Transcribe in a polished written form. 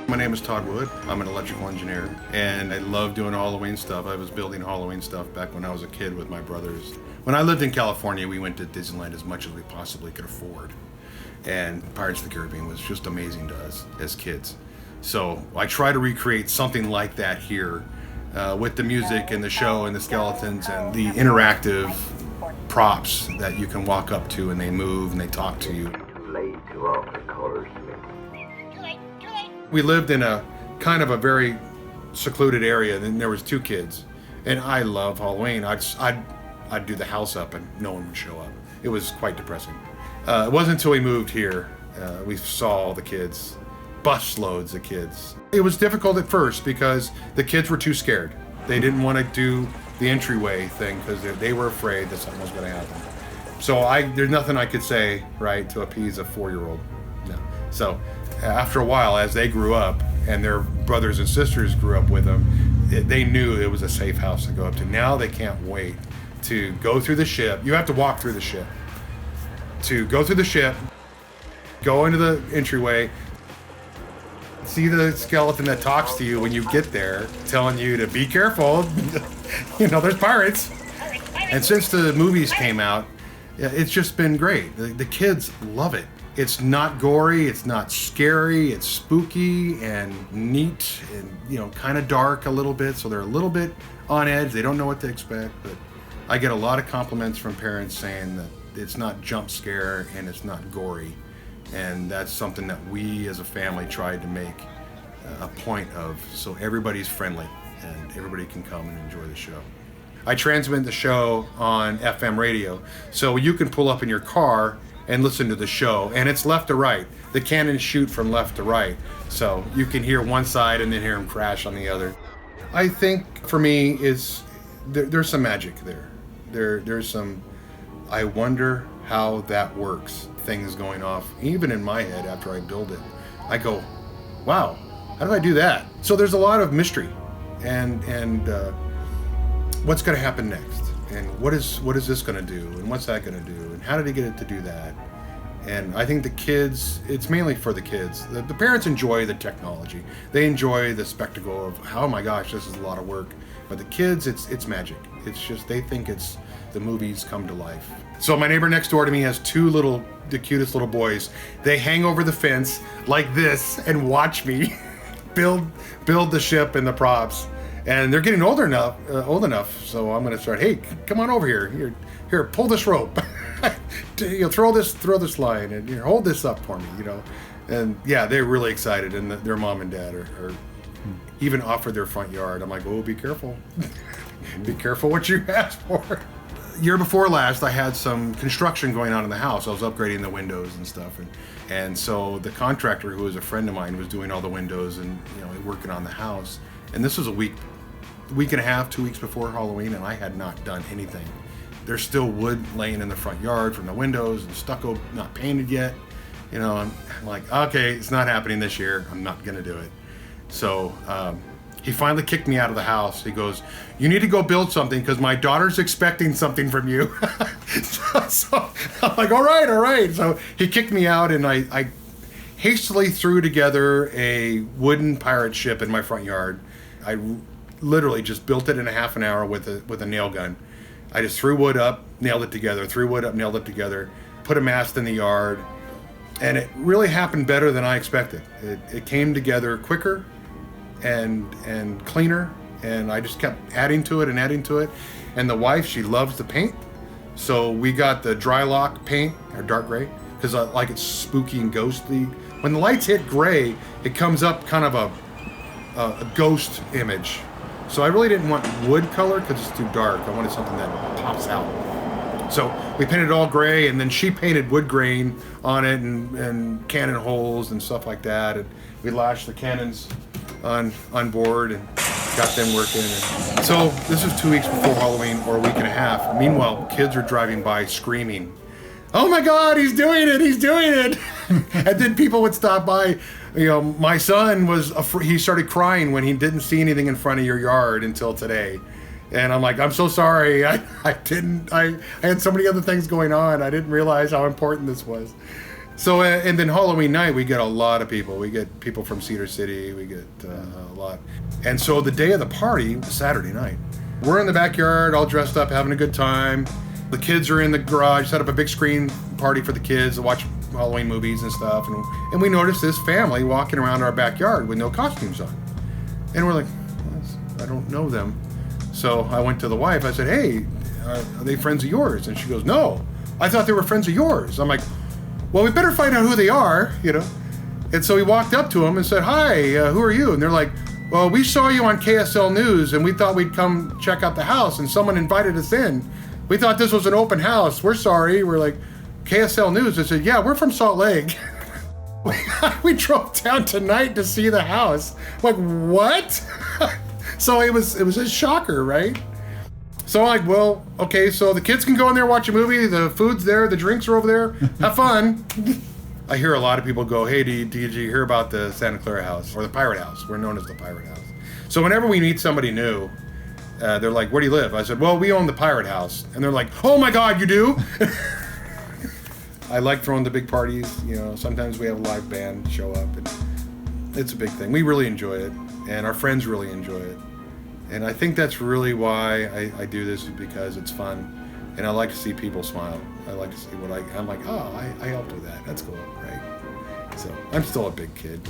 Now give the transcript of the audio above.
My name is Todd Wood. I'm an electrical engineer, and I love doing Halloween stuff. I was building Halloween stuff back when I was a kid with my brothers. When I lived in California, we went to Disneyland as much as we possibly could afford. And Pirates of the Caribbean was just amazing to us as kids. So I try to recreate something like that here with the music and the show and the skeletons and the interactive props that you can walk up to and they move and they talk to you. We lived in a kind of a very secluded area, and there was 2 kids. And I love Halloween. I'd do the house up and no one would show up. It was quite depressing. It wasn't until we moved here, we saw all the kids, busloads of kids. It was difficult at first because the kids were too scared. They didn't want to do the entryway thing because they were afraid that something was going to happen. So there's nothing I could say, right, to appease a 4-year-old. No. So after a while, as they grew up and their brothers and sisters grew up with them, they knew it was a safe house to go up to. Now they can't wait to go through the ship. You have to walk through the ship. To go through the ship, go into the entryway, see the skeleton that talks to you when you get there, telling you to be careful. There's pirates. And since the movies came out, it's just been great. The kids love it. It's not gory, it's not scary, it's spooky and neat and, kind of dark a little bit. So they're a little bit on edge. They don't know what to expect, but I get a lot of compliments from parents saying that it's not jump scare and it's not gory. And that's something that we as a family tried to make a point of, so everybody's friendly and everybody can come and enjoy the show. I transmit the show on FM radio, so you can pull up in your car and listen to the show, and it's left to right. The cannons shoot from left to right, so you can hear one side and then hear them crash on the other. I think for me there's some magic there. There's some, I wonder how that works, things going off, even in my head after I build it. I go, wow, how did I do that? So there's a lot of mystery and what's gonna happen next? And what is this gonna do? And what's that gonna do? And how did he get it to do that? And I think the kids, it's mainly for the kids. The parents enjoy the technology. They enjoy the spectacle of, oh my gosh, this is a lot of work. But the kids, it's magic. It's just, they think it's the movies come to life. So my neighbor next door to me has the cutest little boys. They hang over the fence like this and watch me build the ship and the props. And they're getting old enough, so I'm going to start, hey, come on over here. Here, pull this rope. Throw this line, and hold this up for me, And yeah, they're really excited, and their mom and dad are even offered their front yard. I'm like, oh, be careful. Be careful what you ask for. Year before last, I had some construction going on in the house. I was upgrading the windows and stuff, and so the contractor, who was a friend of mine, was doing all the windows and working on the house. And this was a week and a half, 2 weeks before Halloween, and I had not done anything. There's still wood laying in the front yard from the windows and stucco not painted yet. And I'm like, okay, it's not happening this year. I'm not gonna do it. So he finally kicked me out of the house. He goes, you need to go build something because my daughter's expecting something from you. so I'm like, all right. So he kicked me out, and I hastily threw together a wooden pirate ship in my front yard. I literally just built it in a half an hour with a nail gun. I just threw wood up, nailed it together, put a mast in the yard, and it really happened better than I expected. It came together quicker and cleaner, and I just kept adding to it. And the wife, she loves to paint, so we got the dry lock paint, or dark gray, because I like it's spooky and ghostly. When the lights hit gray, it comes up kind of a ghost image. So I really didn't want wood color because it's too dark. I wanted something that pops out. So we painted it all gray, and then she painted wood grain on it and cannon holes and stuff like that. And we lashed the cannons on board and got them working. And so this was 2 weeks before Halloween, or a week and a half. Meanwhile, kids are driving by screaming, oh my God, he's doing it. And then people would stop by. My son he started crying when he didn't see anything in front of your yard until today. And I'm like, I'm so sorry. I had so many other things going on. I didn't realize how important this was. So, and then Halloween night, we get a lot of people. We get people from Cedar City. We get a lot. And so the day of the party, Saturday night, we're in the backyard, all dressed up, having a good time. The kids are in the garage, set up a big screen party for the kids to watch Halloween movies and stuff. And we noticed this family walking around our backyard with no costumes on. And we're like, I don't know them. So I went to the wife. I said, hey, are they friends of yours? And she goes, no, I thought they were friends of yours. I'm like, well, we better find out who they are, you know. And so we walked up to them and said, hi, who are you? And they're like, well, we saw you on KSL News and we thought we'd come check out the house and someone invited us in. We thought this was an open house. We're sorry. We're like, KSL News. I said, yeah, we're from Salt Lake. We drove down tonight to see the house. Like, what? So it was a shocker, right? So I'm like, well, okay, so the kids can go in there, watch a movie, the food's there, the drinks are over there, have fun. I hear a lot of people go, hey, did you hear about the Santa Clara house, or the Pirate House? We're known as the Pirate House. So whenever we meet somebody new, they're like, where do you live? I said, well, we own the Pirate House. And they're like, oh my God, you do? I like throwing the big parties, you know, sometimes we have a live band show up, and it's a big thing. We really enjoy it, and our friends really enjoy it. And I think that's really why I do this, is because it's fun. And I like to see people smile. I like to see I'm like, oh, I helped with that. That's cool, right? So I'm still a big kid.